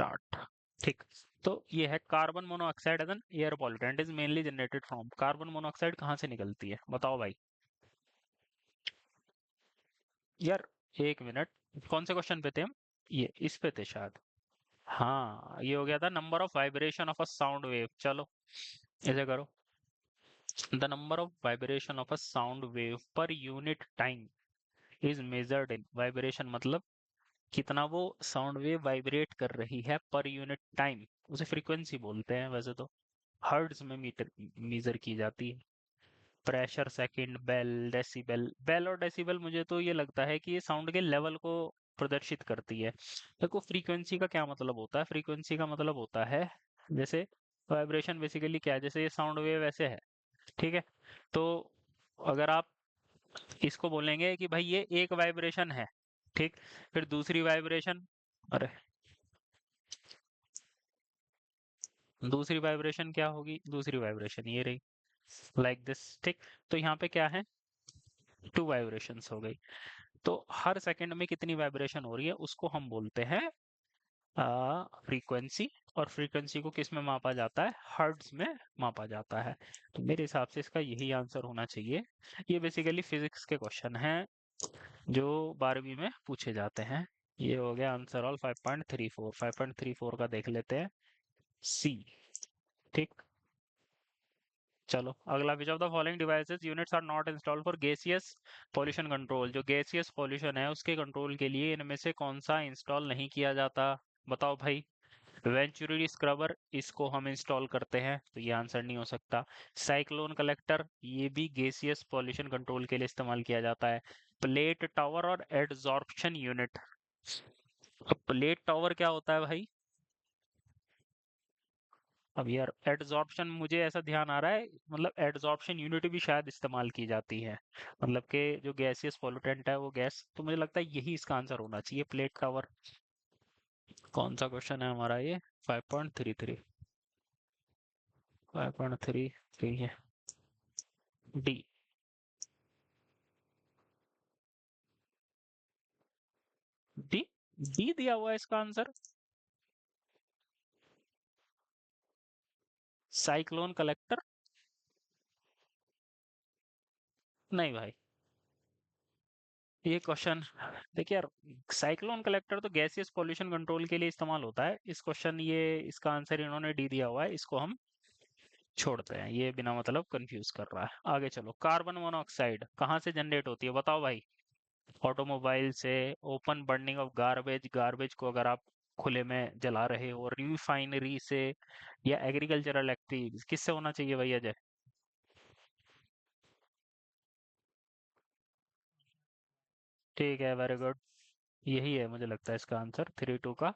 Start. ठीक, तो ये है carbon monoxide as an air pollutant is mainly generated from. Carbon monoxide कहाँ से निकलती है बताओ भाई। यार एक मिनट, कौन से क्वेश्चन पे थे हम? ये इस पे थे शायद। हाँ ये हो गया था number of vibration of a sound wave. चलो ऐसे करो, the number of vibration of a sound wave per unit time is measured in. Vibration मतलब कितना वो साउंड वेव वाइब्रेट कर रही है पर यूनिट टाइम, उसे फ्रीक्वेंसी बोलते हैं वैसे तो। हर्ट्ज में मीटर मेजर की जाती है। Pressure second, bel, decibel. Bel और डेसिबल मुझे तो ये लगता है कि ये साउंड के लेवल को प्रदर्शित करती है। देखो फ्रीक्वेंसी का क्या मतलब होता है, फ्रीक्वेंसी का मतलब होता है जैसे वाइब्रेशन बेसिकली क्या है, जैसे ये साउंड वेव ऐसे है, ठीक है। तो अगर आप इसको बोलेंगे कि भाई ये एक वाइब्रेशन है, ठीक, फिर दूसरी वाइब्रेशन, अरे दूसरी वाइब्रेशन क्या होगी, दूसरी वाइब्रेशन ये रही, लाइक दिस, ठीक। तो यहाँ पे क्या है, टू वाइब्रेशंस हो गई। तो हर सेकंड में कितनी वाइब्रेशन हो रही है उसको हम बोलते हैं फ्रीक्वेंसी। और फ्रीक्वेंसी को किस में मापा जाता है, हर्ट्ज में मापा जाता है। तो मेरे हिसाब से इसका यही आंसर होना चाहिए। ये बेसिकली फिजिक्स के क्वेश्चन हैं जो 12वीं में पूछे जाते हैं। ये हो गया आंसर ऑल 5.34। 5.34 का देख लेते हैं, सी। ठीक, चलो अगला, which of the following devices units are not installed for gaseous pollution control. जो गैसियस पॉल्यूशन है उसके कंट्रोल के लिए इनमें से कौन सा इंस्टॉल नहीं किया जाता, बताओ भाई। वेंचुरी स्क्रबर, इसको हम इंस्टॉल करते हैं तो ये आंसर नहीं हो सकता। साइक्लोन कलेक्टर, ये भी गैसियस पॉल्यूशन कंट्रोल के लिए इस्तेमाल किया जाता है। प्लेट टावर और एडजॉर्प्शन यूनिट। अब प्लेट टावर क्या होता है भाई, अब यार एडजॉर्प्शन मुझे ऐसा ध्यान आ रहा है, मतलब एडजॉर्प्शन यूनिट भी शायद इस्तेमाल की जाती है, मतलब कि जो गैसियस पॉल्यूटेंट है वो गैस, तो मुझे लगता है यही इसका आंसर होना चाहिए, प्लेट कवर। कौन सा क्वेश्चन है हमारा ये, 5.33। 5.33 है, डी। डी, डी दिया हुआ है इसका आंसर। साइक्लोन कलेक्टर, नहीं भाई ये क्वेश्चन, देखिए यार, साइक्लोन कलेक्टर तो गैसियस पॉल्यूशन कंट्रोल के लिए इस्तेमाल होता है। इस क्वेश्चन ये इसका आंसर इन्होंने डी दिया हुआ है, इसको हम छोड़ते हैं, ये बिना मतलब कंफ्यूज कर रहा है। आगे चलो, कार्बन मोनोऑक्साइड कहाँ से जनरेट होती है बताओ भाई। ऑटोमोबाइल से, open burning of garbage, garbage को अगर आप खुले में जला रहे हो, रिफाइनरी से, या एग्रीकल्चरल एक्टिविटीज, किससे होना चाहिए भाई अजय। ठीक है, वेरी गुड, यही है मुझे लगता है इसका आंसर, 3-2 का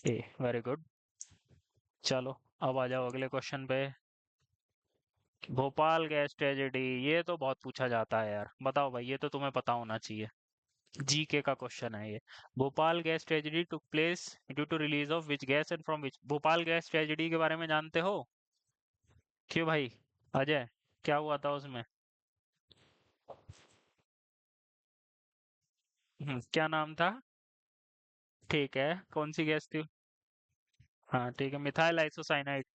ए, वेरी गुड। चलो अब आ जाओ अगले क्वेश्चन पे। भोपाल गैस ट्रेजेडी, ये तो बहुत पूछा जाता है यार, बताओ भाई, ये तो तुम्हें पता होना चाहिए, जीके का क्वेश्चन है ये। Bhopal gas tragedy took place due to release of which gas and from which. Bhopal gas tragedy के बारे में जानते हो, क्यों भाई अजय, क्या हुआ था उसमें। क्या नाम था, ठीक है, कौन सी गैस थी। हाँ ठीक है, मिथाइल आइसोसाइनाइड,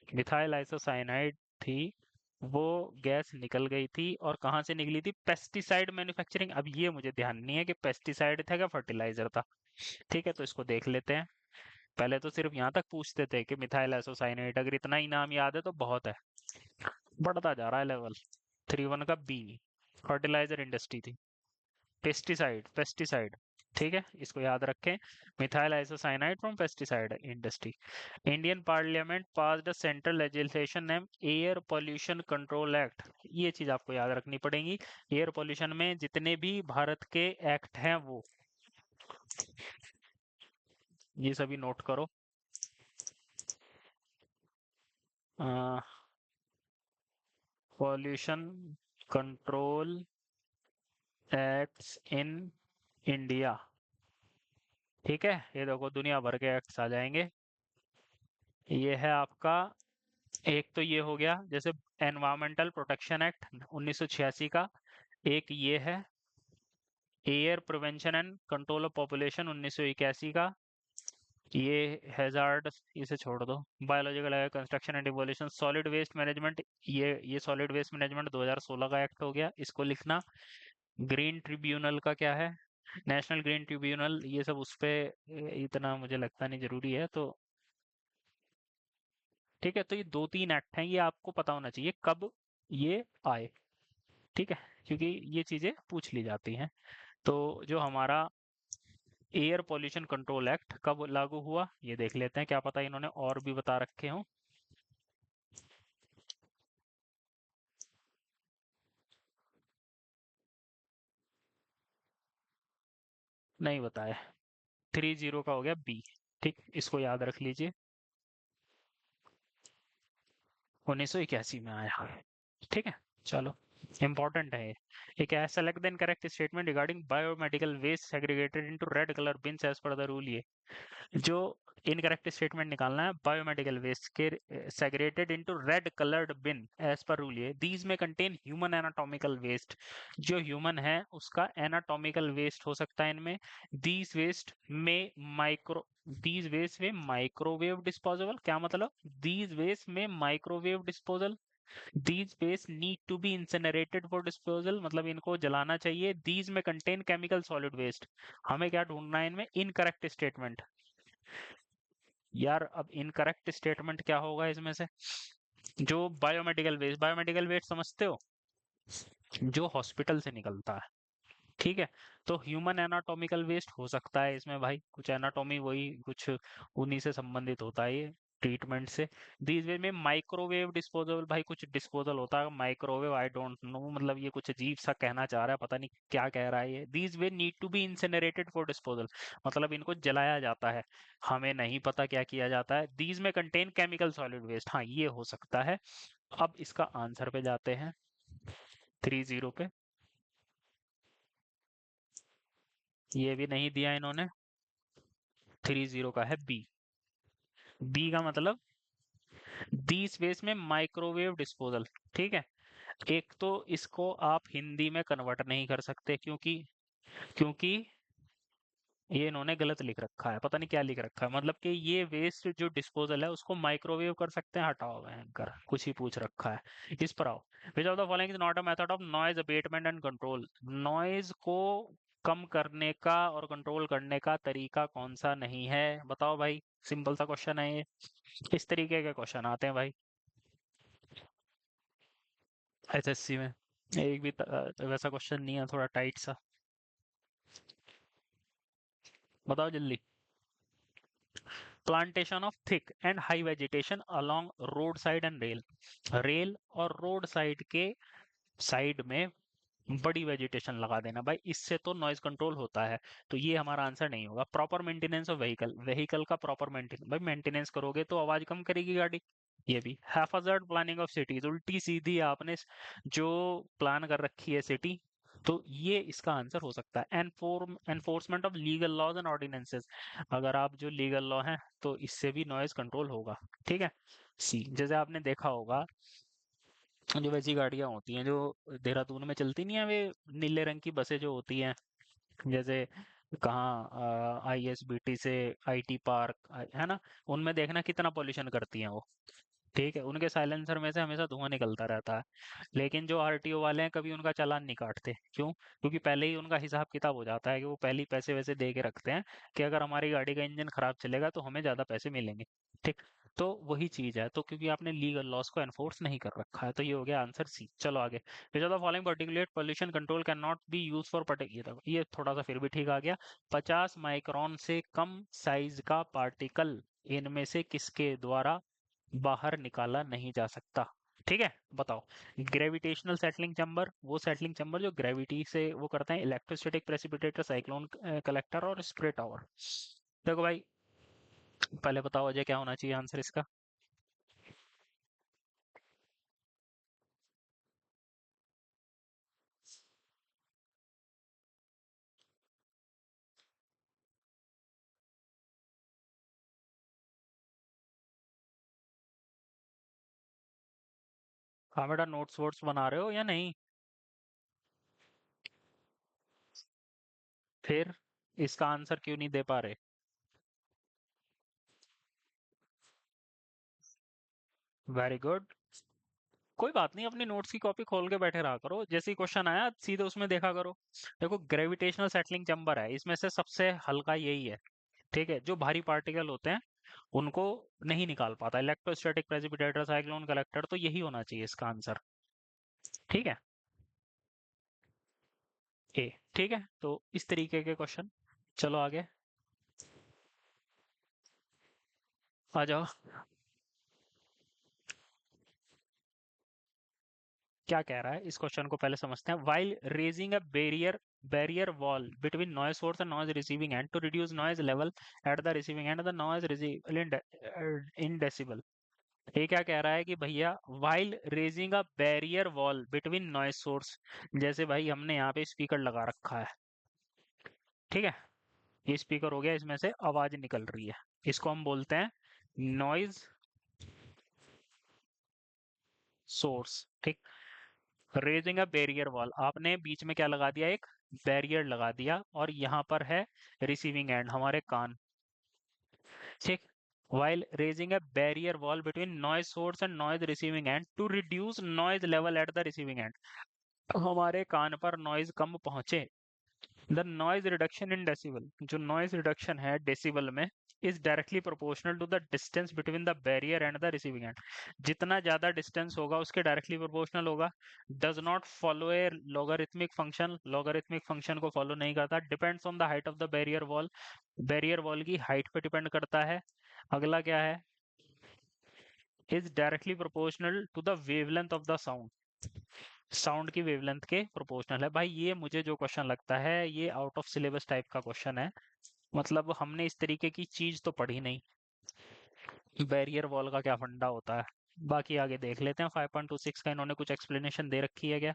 मिथाइल आइसोसाइनाइड थी। वो गैस निकल गई थी, और कहाँ से निकली थी, पेस्टिसाइड मैन्युफैक्चरिंग। अब ये मुझे ध्यान नहीं है कि पेस्टिसाइड था क्या फर्टिलाइजर था। ठीक है, तो इसको देख लेते हैं। पहले तो सिर्फ यहाँ तक पूछते थे कि मिथाइल आइसोसाइनेट, अगर इतना ही नाम याद है तो बहुत है। बढ़ता जा रहा है लेवल। 3-1 का बी, फर्टिलाइजर इंडस्ट्री थी। पेस्टिसाइड, पेस्टिसाइड, ठीक है, इसको याद रखें। Methyl isocyanide from pesticide industry. Indian parliament passed a central legislation name air pollution control act. ये चीज आपको याद रखनी पड़ेगी। एयर पोल्यूशन में जितने भी भारत के एक्ट हैं वो, ये सभी नोट करो। Pollution control acts in India, ठीक है, ये देखो दुनिया भर के एक्ट्स आ जाएंगे। ये है आपका, एक तो ये हो गया जैसे एनवायरमेंटल प्रोटेक्शन एक्ट 1986 का। एक ये है air prevention and control of population 1981 का। ये हैजार्ड, इसे छोड़ दो। Biological construction and demolition, solid waste management, ये सॉलिड वेस्ट मैनेजमेंट 2016 का एक्ट हो गया, इसको लिखना। ग्रीन ट्रिब्यूनल का क्या है? नेशनल ग्रीन ट्रिब्यूनल, ये सब उस पे इतना मुझे लगता नहीं जरूरी है, तो ठीक है। तो ये दो तीन एक्ट हैं, ये आपको पता होना चाहिए कब ये आए, ठीक है, क्योंकि ये चीजें पूछ ली जाती हैं। तो जो हमारा एयर पॉल्यूशन कंट्रोल एक्ट कब लागू हुआ, ये देख लेते हैं, क्या पता इन्होंने और भी बता रखे हों। नहीं बताया। 30 का हो गया बी। ठीक, इसको याद रख लीजिए। 1981 में आया। ठीक है, चलो, इंपॉर्टेंट है ये। एक है, select then correct statement regarding biomedical waste segregated into red colour bins as per the rule. ये जो इनकरेक्ट स्टेटमेंट निकालना है, बायोमेडिकल वेस्ट के segregated into red coloured bin as per rule, ये दीज में कंटेन ह्यूमन एनाटॉमिकल वेस्ट, जो human है उसका एनाटॉमिकल वेस्ट हो सकता है इनमें। दीज वेस्ट में माइक्रो दीज वेस्ट में माइक्रोवेव डिस्पोजेबल, क्या मतलब? दीज वेस्ट में microwave disposal. These waste need to be incinerated for disposal, मतलब इनको जलाना चाहिए। दीज में कंटेन केमिकल सॉलिड वेस्ट, हमें क्या ढूंढना है इनमें? Incorrect statement. यार अब इनकरेक्ट स्टेटमेंट क्या होगा इसमें से? जो बायोमेडिकल वेस्ट समझते हो, जो हॉस्पिटल से निकलता है, ठीक है। तो ह्यूमन एनाटॉमिकल वेस्ट हो सकता है इसमें भाई, कुछ एनाटॉमी वही कुछ उन्हीं से संबंधित होता है ये, ट्रीटमेंट से। दीज वे में माइक्रोवेव डिस्पोजल, भाई कुछ डिस्पोजल होता है माइक्रोवेव, आई डोंट नो, मतलब ये कुछ अजीब सा कहना चाह रहा है, पता नहीं क्या कह रहा है ये। दीज वे need to be incinerated for disposal, मतलब इनको जलाया जाता है, हमें नहीं पता क्या किया जाता है। दीज में कंटेन केमिकल सॉलिड वेस्ट, हाँ ये हो सकता है। अब इसका आंसर पे जाते हैं, 30 पे। ये भी नहीं दिया इन्होंने। 30 का है बी। बी का मतलब दी स्पेस में माइक्रोवेव डिस्पोजल, ठीक है। एक तो इसको आप हिंदी में कन्वर्ट नहीं कर सकते, क्योंकि क्योंकि ये इन्होंने गलत लिख रखा है, पता नहीं क्या लिख रखा है, मतलब कि ये वेस्ट जो डिस्पोजल है उसको माइक्रोवेव कर सकते हैं, हटाओ भयंकर कुछ ही पूछ रखा है। इस पर आओ। Which of the following is not a method of noise abatement and control, noise को कम करने का और कंट्रोल करने का तरीका कौन सा नहीं है, बताओ भाई। सिंपल सा क्वेश्चन है ये, इस तरीके के क्वेश्चन आते हैं भाई एसएससी में। एक भी वैसा क्वेश्चन नहीं है, थोड़ा टाइट सा। बताओ जल्दी। Plantation of thick and high vegetation along road side and rail, rail और रोड साइड के साइड में बड़ी वेजिटेशन लगा देना भाई, इससे तो नॉइज कंट्रोल होता है। तो ये हमारा आंसर नहीं होगा। Proper maintenance of vehicle, vehicle का प्रॉपर मेंटेनेंस, भाई मेंटेनेंस करोगे तो आवाज कम करेगी गाड़ी। ये भी हैफाजर्ड प्लानिंग ऑफ सिटीज, उल्टी सीधी आपने जो प्लान कर रखी है सिटी, तो ये इसका आंसर हो सकता है। Enforcement of legal laws and ordinances, अगर आप जो लीगल लॉ है तो इससे भी नॉइज कंट्रोल होगा, ठीक है। सी, जैसे आपने देखा होगा, जो वैसी गाड़ियां होती हैं जो देहरादून में चलती नहीं है, वे नीले रंग की बसें जो होती हैं, जैसे कहाँ आईएसबीटी से आईटी पार्क है ना, उनमें देखना कितना पोल्यूशन करती हैं वो, ठीक है। उनके साइलेंसर में से हमेशा धुआं निकलता रहता है, लेकिन जो आरटीओ वाले हैं कभी उनका चालान नहीं काटते, क्यों? क्योंकि पहले ही उनका हिसाब किताब हो जाता है कि वो पहले ही पैसे वैसे दे के रखते हैं कि अगर हमारी गाड़ी का इंजन खराब चलेगा तो हमें ज्यादा पैसे मिलेंगे, ठीक। तो वही चीज है, तो क्योंकि आपने लीगल लॉस को एनफोर्स नहीं कर रखा है, तो ये हो गया आंसर सी। चलो आगे। Which of the following particulate pollution control can not be use for ये थोड़ा सा फिर भी ठीक आ गया। 50 माइक्रोन से कम साइज का पार्टिकल इनमें से किसके द्वारा बाहर निकाला नहीं जा सकता, ठीक है। बताओ। ग्रेविटेशनल सेटलिंग चैम्बर, वो सेटलिंग चैम्बर जो ग्रेविटी से वो करते हैं, इलेक्ट्रोस्टैटिक प्रेसिपिटेटर, साइक्लोन कलेक्टर और स्प्रे टावर। देखो भाई, पहले बताओ अजय क्या होना चाहिए आंसर इसका? हाँ बेटा, नोट्स वोट्स बना रहे हो या नहीं? फिर इसका आंसर क्यों नहीं दे पा रहे? Very good. कोई बात नहीं, अपनी नोट्स की कॉपी खोल के बैठे रहा करो, जैसे ही क्वेश्चन आया सीधे उसमें देखा करो। देखो ग्रेविटेशनल सेटलिंग चैम्बर है, इसमें से सबसे हल्का यही है। ठीक है, जो भारी पार्टिकल होते हैं उनको नहीं निकाल पाता, इलेक्ट्रोस्टैटिक प्रेसिपिटेटर, साइक्लोन कलेक्टर, तो यही होना चाहिए इसका आंसर। ठीक है। ए। ठीक है, तो इस तरीके के क्वेश्चन। चलो आगे आ जाओ। क्या कह रहा है इस क्वेश्चन को पहले समझते हैं। While raising a barrier wall between noise source and noise receiving end to reduce noise level at the receiving end the noise receival in decibel. ये क्या कह रहा है कि भैया while raising a barrier wall between noise source, जैसे भाई हमने यहाँ पे स्पीकर लगा रखा है। ठीक है, ये स्पीकर हो गया, इसमें से आवाज निकल रही है, इसको हम बोलते हैं नॉइज सोर्स। ठीक। रेजिंग अ बैरियर वॉल, आपने बीच में क्या लगा दिया, एक बैरियर लगा दिया, और यहाँ पर है रिसीविंग एंड, हमारे कान। ठीक। while raising a barrier wall between noise source and noise receiving end to reduce noise level at the receiving end, हमारे कान पर नॉइज कम पहुंचे। The noise reduction in decibel, जो नॉइज रिडक्शन है डेसिबल में, is directly proportional to the distance between the barrier and the receiving end. जितना ज्यादा distance होगा उसके डायरेक्टली प्रोपोर्शनल होगा। Does not follow a logarithmic function, logarithmic function को follow नहीं करता। Depends on the height of the barrier wall, barrier wall की height पे डिपेंड करता है। अगला क्या है, is directly proportional to the wavelength of the sound, sound की वेवलेंथ के प्रोपोर्शनल है। भाई ये मुझे जो क्वेश्चन लगता है ये आउट ऑफ सिलेबस टाइप का क्वेश्चन है, मतलब हमने इस तरीके की चीज तो पढ़ी नहीं, बैरियर वॉल का क्या फंडा होता है। बाकी आगे देख लेते हैं। 5.26 का इन्होंने कुछ एक्सप्लेनेशन दे रखी है क्या।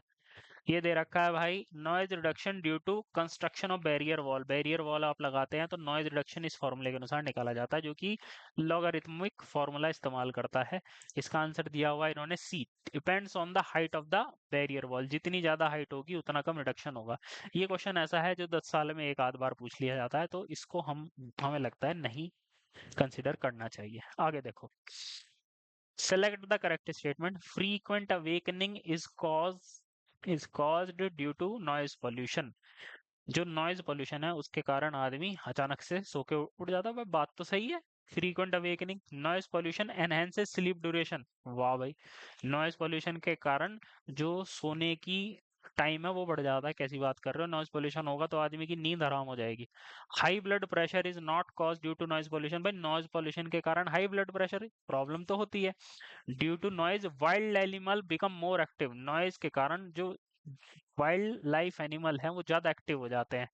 ये दे रखा है भाई, noise reduction due to construction of barrier wall, barrier wall आप लगाते हैं तो नॉइज रिडक्शन इस फॉर्मूले के अनुसार निकाला जाता है, जो कि लॉगरिथमिक फॉर्मूला इस्तेमाल करता है। इसका आंसर दिया हुआ है इन्होंने see, depends on the height of the barrier wall, जितनी ज्यादा हाइट होगी उतना कम रिडक्शन होगा। ये क्वेश्चन ऐसा है जो 10 साल में एक आध बार पूछ लिया जाता है, तो इसको हमें लगता है नहीं कंसिडर करना चाहिए। आगे देखो, select the correct statement, frequent awakening is caused due to noise pollution। जो नॉइज पोल्यूशन है उसके कारण आदमी अचानक से सो के उठ जाता है। भाई बात तो सही है। Frequent awakening, noise pollution enhances sleep duration. वाह भाई, नॉइज पोल्यूशन के कारण जो सोने की टाइम है वो बढ़ जाता है। कैसी बात कर रहे हो, नॉइज पोल्यूशन होगा तो आदमी की नींद हराम हो जाएगी। High blood pressure is not cause due to noise pollution. भाई नॉइज पोल्यूशन के कारण हाई ब्लड प्रेशर प्रॉब्लम तो होती है। Due to noise wild animal become more active, noise के कारण जो वाइल्ड लाइफ एनिमल है वो ज्यादा एक्टिव हो जाते हैं।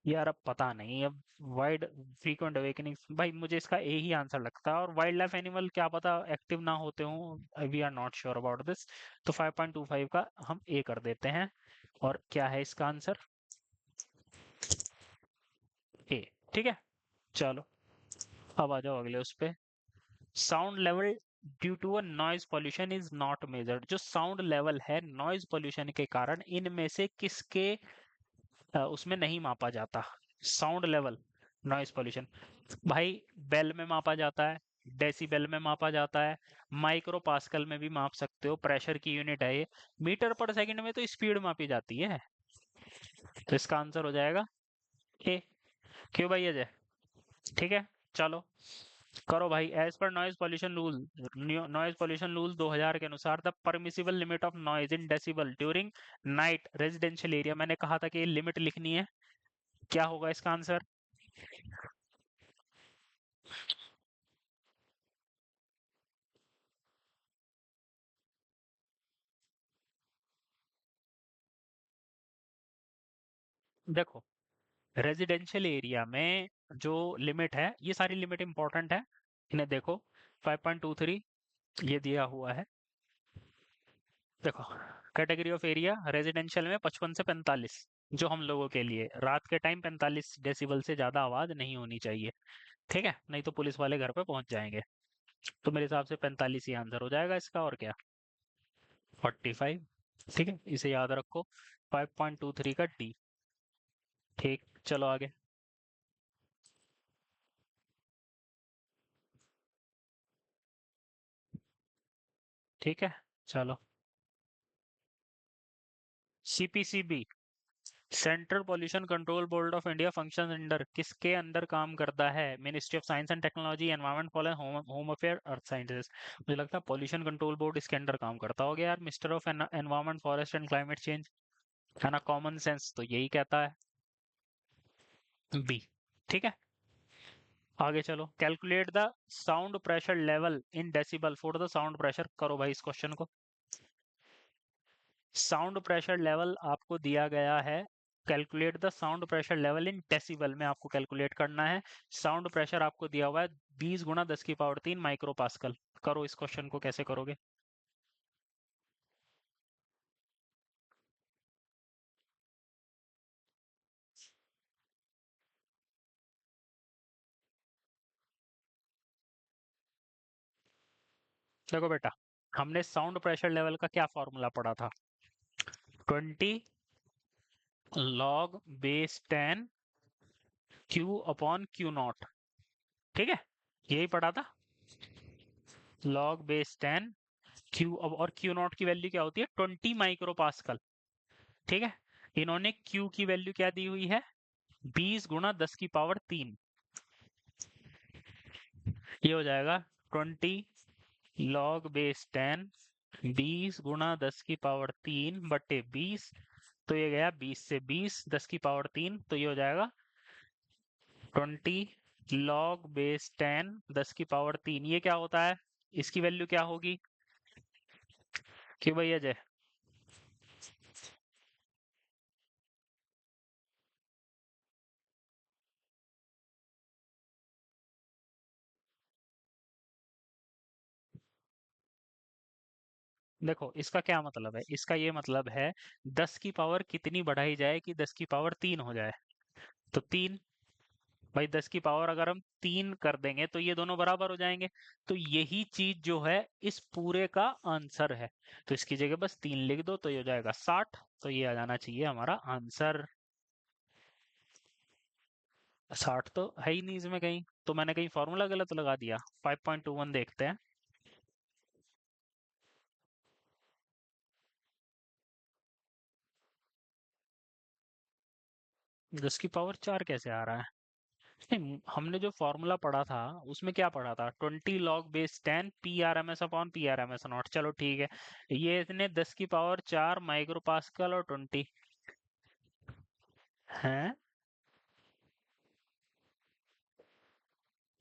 यार अब पता नहीं, अब वाइल्ड फ्रीक्वेंट अवेकनिंग, भाई मुझे इसका ए ही आंसर लगता है, और वाइल्ड लाइफ एनिमल क्या पता एक्टिव ना होते हों, we are not sure about this. तो 5.25 का हम ए कर देते हैं। और क्या है इसका आंसर, ए। ठीक है, चलो अब आ जाओ अगले उस पे। Sound level due to a noise pollution is not measured, जो साउंड लेवल है नॉइज पोल्यूशन के कारण इनमें से किसके उसमें नहीं मापा जाता। साउंड लेवल नॉइज पोल्यूशन, भाई बेल में मापा जाता है, डेसिबल में मापा जाता है, माइक्रो पास्कल में भी माप सकते हो, प्रेशर की यूनिट है ये, मीटर पर सेकंड में तो स्पीड मापी जाती है। तो इसका आंसर हो जाएगा ए। क्यों भाई अजय। ठीक है, चलो करो भाई। As per noise pollution rule, noise pollution rule 2000 के अनुसार the permissible limit of noise in decibel during night residential area, मैंने कहा था कि ये लिमिट लिखनी है। क्या होगा इसका आंसर। देखो रेजिडेंशियल एरिया में जो लिमिट है, ये सारी लिमिट इंपॉर्टेंट है, इन्हें देखो। 5.23 ये दिया हुआ है। देखो कैटेगरी ऑफ एरिया रेजिडेंशियल में 55 से 45, जो हम लोगों के लिए रात के टाइम 45 डेसिबल से ज्यादा आवाज नहीं होनी चाहिए। ठीक है, नहीं तो पुलिस वाले घर पे पहुंच जाएंगे। तो मेरे हिसाब से 45 ही आंसर हो जाएगा इसका, और क्या। 45। ठीक है, इसे याद रखो। 5.23 का डी। ठीक, चलो आगे। ठीक है, चलो। CPCB, central pollution control board of India, function under, किसके अंदर काम करता है? Ministry of science and technology, environment, forest, home affair, earth sciences. मुझे लगता है पॉल्यूशन कंट्रोल बोर्ड इसके अंडर काम करता होगा यार, minister of environment, forest and climate change. है ना, कॉमन सेंस तो यही कहता है। बी। ठीक है, आगे चलो। Calculate the sound pressure level in decibel for the sound pressure. करो भाई इस क्वेश्चन को। साउंड प्रेशर लेवल आपको दिया गया है। Calculate the sound pressure level in decibel में आपको कैलकुलेट करना है। साउंड प्रेशर आपको दिया हुआ है 20 गुना 10 की पावर 3 माइक्रो पास्कल। करो इस क्वेश्चन को, कैसे करोगे? देखो बेटा, हमने साउंड प्रेशर लेवल का क्या फॉर्मूला पढ़ा था? 20 log base 10 Q/Q0। ठीक है, यही पढ़ा था। log base 10 Q, और Q0 की वैल्यू क्या होती है? 20 माइक्रो पास्कल। ठीक है, इन्होंने Q की वैल्यू क्या दी हुई है? 20 गुना 10 की पावर 3। ये हो जाएगा 20 log base 10, 20 गुना 10 की पावर 3 बटे 20। तो ये गया 20 से 20, 10 की पावर 3, तो ये हो जाएगा 20 log base 10, 10 की पावर 3। ये क्या होता है? इसकी वैल्यू क्या होगी? कि भाई अजय, देखो इसका क्या मतलब है? इसका ये मतलब है 10 की पावर कितनी बढ़ाई जाए कि 10 की पावर 3 हो जाए? तो 3। भाई 10 की पावर अगर हम 3 कर देंगे तो ये दोनों बराबर हो जाएंगे। तो यही चीज जो है इस पूरे का आंसर है। तो इसकी जगह बस 3 लिख दो तो ये हो जाएगा 60। तो ये आ जाना चाहिए हमारा आंसर। 60 तो है ही नहीं इसमें कहीं, तो मैंने कहीं फॉर्मूला गलत लगा दिया। 5.21 देखते हैं। 10 की पावर 4 कैसे आ रहा है? नहीं, हमने जो फॉर्मूला पढ़ा था उसमें क्या पढ़ा था? 20 log base 10 PRMS/PRMS0। चलो ठीक है, ये इसने 10 की पावर 4 माइक्रो पास्कल और 20 है।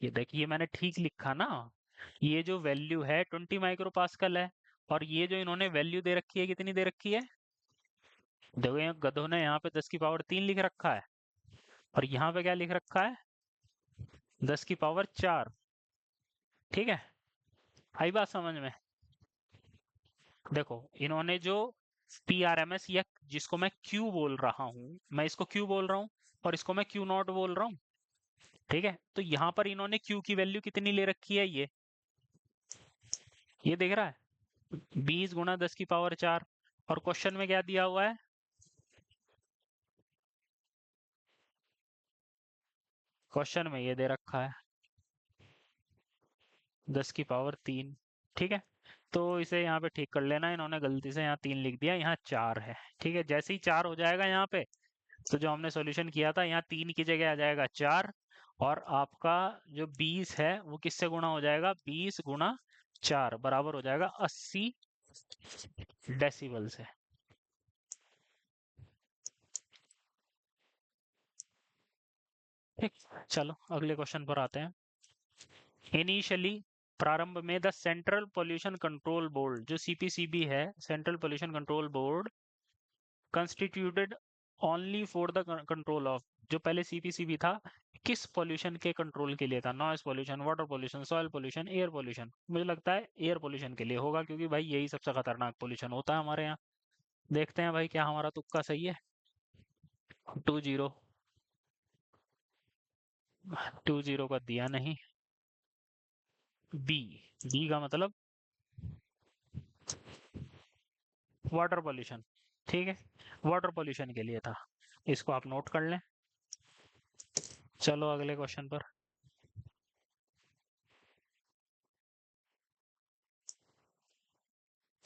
ये देखिए मैंने ठीक लिखा ना। ये जो वैल्यू है 20 माइक्रो पास्कल है। और ये जो इन्होंने वैल्यू दे रखी है कितनी दे रखी है? देखो यहाँ गधों ने यहाँ पे 10 की पावर 3 लिख रखा है। और यहाँ पे क्या लिख रखा है? 10 की पावर 4। ठीक है, आई बात समझ में? देखो इन्होंने जो PRMS, या जिसको मैं Q बोल रहा हूँ, मैं इसको Q बोल रहा हूँ और इसको मैं Q0 बोल रहा हूँ। ठीक है, तो यहाँ पर इन्होंने Q की वैल्यू कितनी ले रखी है? ये देख रहा है, 20 गुना 10 की पावर 4। और क्वेश्चन में क्या दिया हुआ है? क्वेश्चन में ये दे रखा है 10 की पावर 3। ठीक है, तो इसे यहाँ पे ठीक कर लेना। इन्होंने गलती से यहाँ 3 लिख दिया, यहाँ 4 है। ठीक है, जैसे ही 4 हो जाएगा यहाँ पे, तो जो हमने सॉल्यूशन किया था यहाँ 3 की जगह आ जाएगा 4। और आपका जो 20 है वो किससे गुणा हो जाएगा? 20 गुना 4 बराबर हो जाएगा 80 डेसिबल से। ठीक, चलो अगले क्वेश्चन पर आते हैं। इनिशियली, प्रारंभ में, the central pollution control board, जो सीपीसीबी है, central pollution control board, constituted only for the control of, जो पहले सीपीसीबी था, किस पोल्यूशन के कंट्रोल के लिए था? Noise pollution, water pollution, soil pollution, air pollution. मुझे लगता है एयर पोल्यूशन के लिए होगा, क्योंकि भाई यही सबसे खतरनाक पोल्यूशन होता है हमारे यहाँ। देखते हैं भाई क्या हमारा तुक्का सही है। 2-0। 2-0 का दिया नहीं। बी। बी का मतलब वाटर पोल्यूशन। ठीक है, वाटर पोल्यूशन के लिए था। इसको आप नोट कर लें। चलो अगले क्वेश्चन पर।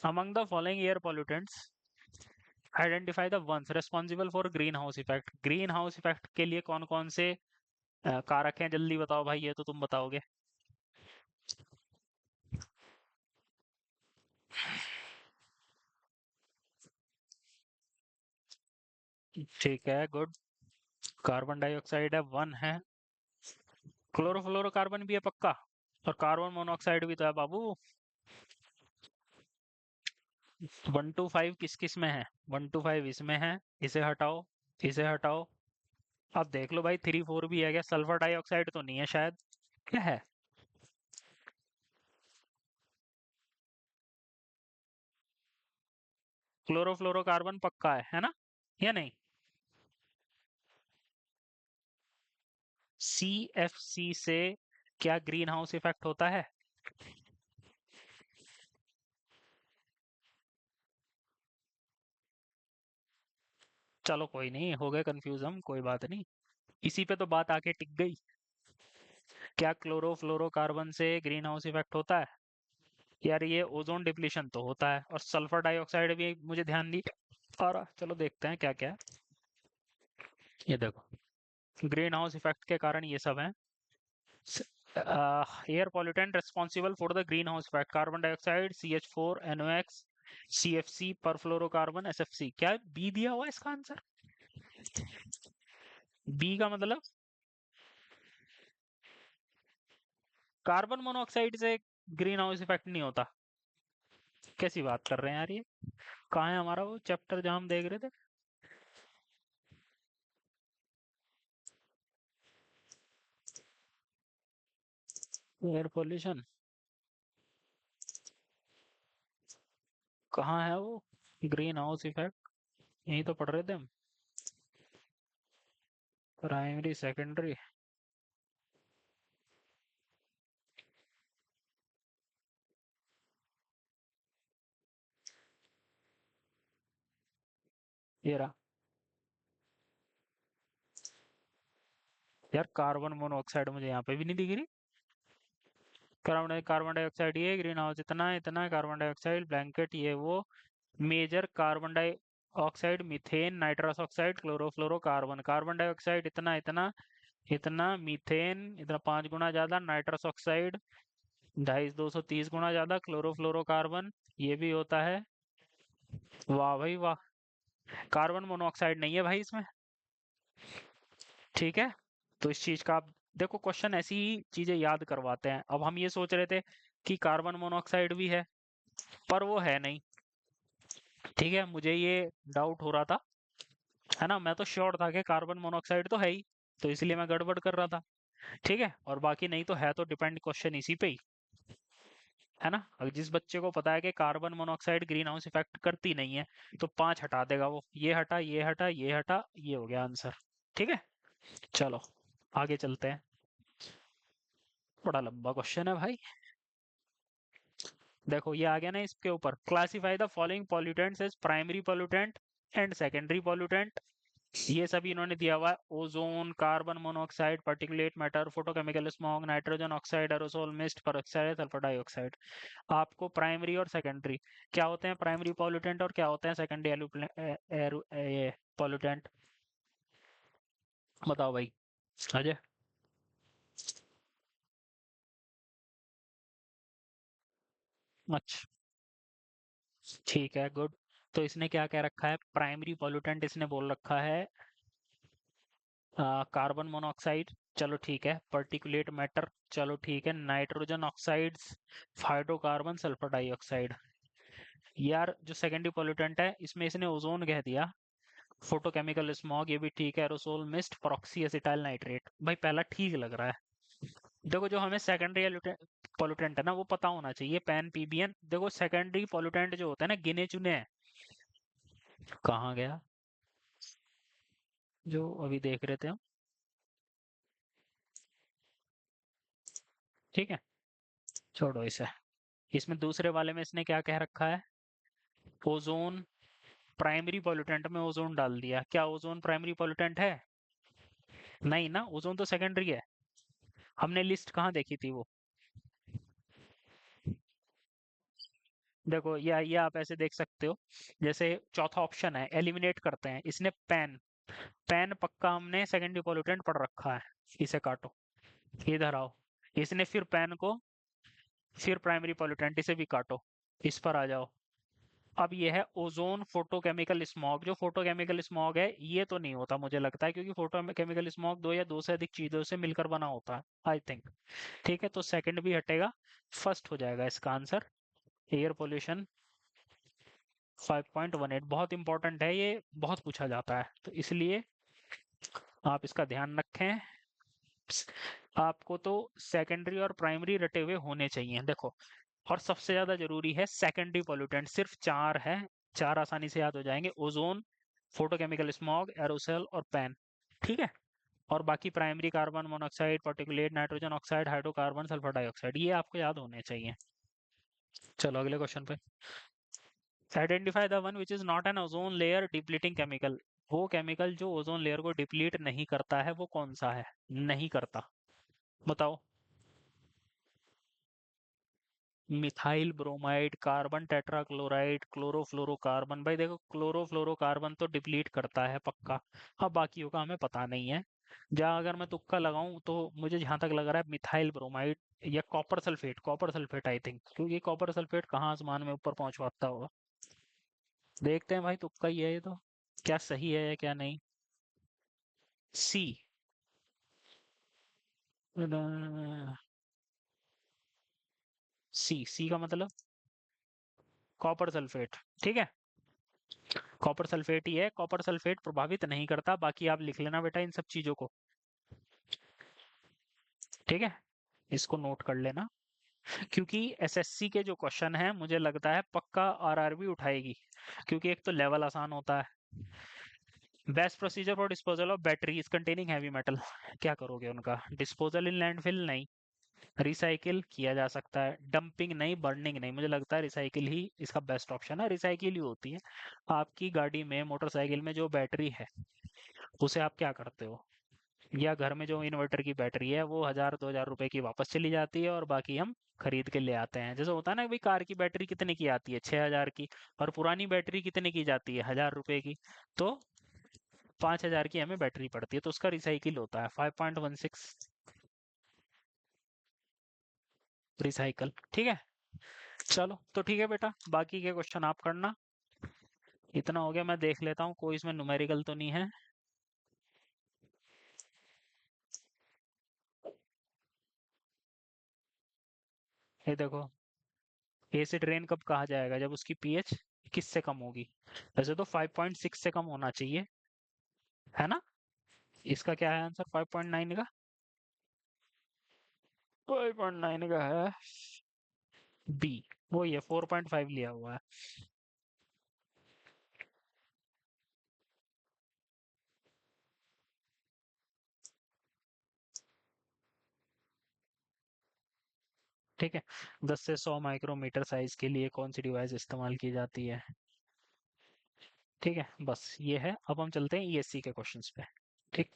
Among the following air pollutants identify the ones responsible for green house effect. Green house effect के लिए कौन कौन से कारक हैं, जल्दी बताओ भाई, ये तो तुम बताओगे। ठीक है, गुड। कार्बन डाइऑक्साइड है, वन है। क्लोरोफ्लोरोकार्बन भी है पक्का, और कार्बन मोनोऑक्साइड भी तो है बाबू। 1 to 5 किस किस में है? 1 to 5 इसमें है। इसे हटाओ, इसे हटाओ। अब देख लो भाई, 3 4 भी है क्या? सल्फर डाइऑक्साइड तो नहीं है शायद। क्या है? क्लोरोफ्लोरोकार्बन पक्का है ना? या नहीं? CFC से क्या ग्रीन हाउस इफेक्ट होता है? चलो कोई नहीं, हो गए कंफ्यूज हम, कोई बात नहीं। इसी पे तो बात आके टिक गई। क्या क्लोरोफ्लोरोकार्बन से ग्रीन हाउस इफेक्ट होता है? यार ये ओजोन डिप्लीशन तो होता है, और सल्फर डाइऑक्साइड भी मुझे ध्यान नहीं आ रहा। चलो देखते हैं क्या क्या है। ये देखो, ग्रीन हाउस इफेक्ट के कारण ये सब है। Air pollutant responsible for the green house effect: carbon dioxide, CH4, NOx, CFC, perfluorocarbon, SFC। क्या बी दिया हुआ है इसका आंसर? बी का मतलब कार्बन मोनोऑक्साइड से ग्रीन हाउस इफेक्ट नहीं होता? कैसी बात कर रहे हैं यार ये? कहाँ है हमारा वो चैप्टर जहाँ हम देख रहे थे? एयर पोल्यूशन कहाँ है वो? ग्रीन हाउस इफेक्ट यही तो पढ़ रहे थे हम। Primary secondary. ये रहा। यार कार्बन मोनोऑक्साइड मुझे यहाँ पे भी नहीं दिख रही। कार्बन डाइऑक्साइड ये ग्रीन हाउस इतना इतना, कार्बन डाइऑक्साइड ब्लैंकेट ये वो। Major carbon dioxide, methane, nitrous oxide, chlorofluorocarbon. Carbon dioxide इतना इतना इतना, मीथेन इतना 5 गुना ज्यादा, नाइट्रस ऑक्साइड 250 230 गुना ज्यादा, क्लोरोफ्लोरोकार्बन ये भी होता है। वाह भाई वाह। कार्बन मोनोऑक्साइड नहीं है भाई इसमें। ठीक है, तो इस चीज का आप देखो, क्वेश्चन ऐसी ही चीजें याद करवाते हैं। अब हम ये सोच रहे थे कि कार्बन मोनोऑक्साइड भी है, पर वो है नहीं। ठीक है, मुझे ये डाउट हो रहा था, है ना? मैं तो श्योर था कि कार्बन मोनोऑक्साइड तो है ही, तो इसलिए मैं गड़बड़ कर रहा था। ठीक है, और बाकी नहीं तो है तो डिपेंड क्वेश्चन इसी पे ही, है ना? अगर जिस बच्चे को पता है कि carbon monoxide green house effect करती नहीं है, तो 5 हटा देगा वो। ये हटा, ये हटा, ये हटा, ये हो गया आंसर। ठीक है, चलो आगे चलते हैं। बड़ा लंबा क्वेश्चन है भाई। देखो ये आ गया ना इसके ऊपर, classify the following pollutants as primary pollutant and secondary pollutant. ये सभी इन्होंने दिया हुआ है: ozone, carbon monoxide, particulate matter, photochemical smog, nitrogen oxide, aerosol mist, peroxide, sulphur dioxide. आपको प्राइमरी और सेकेंडरी क्या होते हैं, प्राइमरी पॉल्यूटेंट और क्या होते हैं सेकेंडरी पॉल्यूटेंट, बताओ भाई। अजय। अच्छा, ठीक है, गुड। तो इसने क्या कह रखा है? प्राइमरी पॉल्यूटेंट इसने बोल रखा है कार्बन मोनोऑक्साइड, चलो ठीक है। पर्टिकुलेट मैटर, चलो ठीक है। Nitrogen oxides, hydrocarbon, sulphur dioxide. यार जो सेकेंडरी पॉल्यूटेंट है इसमें इसने ओजोन कह दिया। फोटोकेमिकल स्मॉग ये भी ठीक है। Aerosol mist, proxy acetyl nitrate. भाई पहला ठीक लग रहा है। देखो जो हमें सेकेंडरी पॉल्यूटेंट है ना वो पता होना चाहिए, पैन पीबीएन। देखो सेकेंडरी पॉल्यूटेंट जो होता है ना, गिने चुने हैं। कहाँ गया? जो अभी देख रहे थे हम। ठीक है, छोड़ो इसे। इसमें दूसरे वाले में इसने क्या कह रखा है? ओजोन प्राइमरी पॉल्यूटेंट में ओजोन डाल दिया। क्या ओजोन प्राइमरी पॉल्यूटेंट है? नहीं ना, ओजोन तो सेकेंडरी है। हमने लिस्ट कहाँ देखी थी वो? देखो ये आप ऐसे देख सकते हो, जैसे चौथा ऑप्शन है एलिमिनेट करते हैं, इसने पेन, पेन पक्का हमने सेकेंडरी पॉल्यूटेंट पढ़ रखा है, इसे काटो, इधर आओ, इसने फिर पेन को, फिर प्राइमरी पॉल्यूटेंट, इसे भी काटो, इस पर आ जाओ। अब ये है ओजोन फोटोकेमिकल स्मॉग। जो फोटोकेमिकल स्मॉग है ये तो नहीं होता मुझे लगता है, क्योंकि फोटोकेमिकल स्मॉग दो या दो से अधिक चीजों से मिलकर बना होता है आई थिंक। ठीक है, तो सेकंड भी हटेगा, फर्स्ट हो जाएगा इसका आंसर, एयर पोल्यूशन 5.18। बहुत इंपॉर्टेंट है ये, बहुत पूछा जाता है, तो इसलिए आप इसका ध्यान रखें। आपको तो सेकेंडरी और प्राइमरी रटे हुए होने चाहिए देखो। और सबसे ज्यादा जरूरी है सेकेंडरी पोल्यूटेंट, सिर्फ चार है, चार आसानी से याद हो जाएंगे, ओजोन, फोटोकेमिकल स्मॉग, एरोसेल और पैन। ठीक है, और बाकी primary carbon monoxide, particulate nitrogen oxide, hydrocarbon, sulphur dioxide, ये आपको याद होने चाहिए। चलो अगले क्वेश्चन पे। Identify the one which is not an ozone layer depleting chemical. वो केमिकल जो ओजोन लेयर को डिप्लीट नहीं करता है वो कौन सा है? नहीं करता, बताओ। Methyl bromide, carbon tetrachloride, chlorofluorocarbon. भाई देखो, क्लोरोफ्लोरोकार्बन तो डिप्लीट करता है पक्का, अब बाकियों का हमें पता नहीं है। जहाँ अगर मैं तुक्का लगाऊं तो मुझे जहां तक लग रहा है मिथाइल ब्रोमाइड या copper sulphate, copper sulphate I think, क्योंकि कॉपर सल्फेट कहाँ आसमान में ऊपर पहुंचवाता होगा। देखते हैं भाई, तुक्का ही है ये तो, क्या सही है या क्या नहीं। सी, सी, सी का मतलब कॉपर सल्फेट। ठीक है, कॉपर सल्फेट ही है, कॉपर सल्फेट प्रभावित नहीं करता, बाकी आप लिख लेना बेटा इन सब चीजों को। ठीक है, इसको नोट कर लेना, क्योंकि एसएससी के जो क्वेश्चन है मुझे लगता है पक्का आरआरबी उठाएगी, क्योंकि एक तो लेवल आसान होता है। Best procedure for disposal of batteries containing heavy metal, क्या करोगे उनका? डिस्पोजल इन लैंडफिल नहीं, रिसाइकिल किया जा सकता है, डंपिंग नहीं, बर्निंग नहीं, मुझे लगता है रिसाइकिल ही इसका बेस्ट ऑप्शन है, रिसाइकिल ही होती है। आपकी गाड़ी में, मोटरसाइकिल में जो बैटरी है उसे आप क्या करते हो? या घर में जो इन्वर्टर की बैटरी है वो 1000-2000 रुपए की वापस चली जाती है, और बाकी हम खरीद के ले आते हैं। जैसे होता है ना, भाई कार की बैटरी कितने की आती है? 6000 की। और पुरानी बैटरी कितने की जाती है? 1000 रुपए की। तो 5000 की हमें बैटरी पड़ती है, तो उसका रिसाइकिल होता है 5.16, रिसाइकल। ठीक है, चलो तो ठीक है बेटा, बाकी के क्वेश्चन आप करना। इतना हो गया, मैं देख लेता हूँ कोई इसमें न्यूमेरिकल तो नहीं है। ये देखो, एसिड रेन कब कहा जाएगा? जब उसकी पीएच किससे कम होगी? वैसे तो 5.6 से कम होना चाहिए, है ना? इसका क्या है आंसर 5.9 का? 5.9 का है बी, वो ये 4.5 लिया हुआ है। ठीक है, 10 से 100 माइक्रोमीटर साइज के लिए कौन सी डिवाइस इस्तेमाल की जाती है? ठीक है, बस ये है, अब हम चलते हैं ईएससी के क्वेश्चंस पे। ठीक।